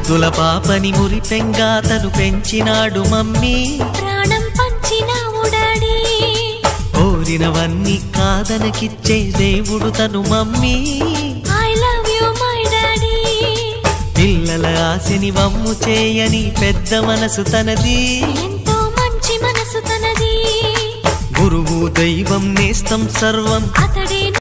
ముద్దుల పాపని మురిపెంగా తను పెంచినాడు మమ్మీ, ప్రాణం పంచినావు డాడీ. కోరినవన్నీ కాదనకిచ్చే దేవుడు తను mummy, I love you my daddy. పిల్లల ఆశని వమ్ము చేయని పెద్ద మనసు తనది, ఎంతో మంచి మనసు తనది. గురువు దైవం నేస్తం సర్వం అతడే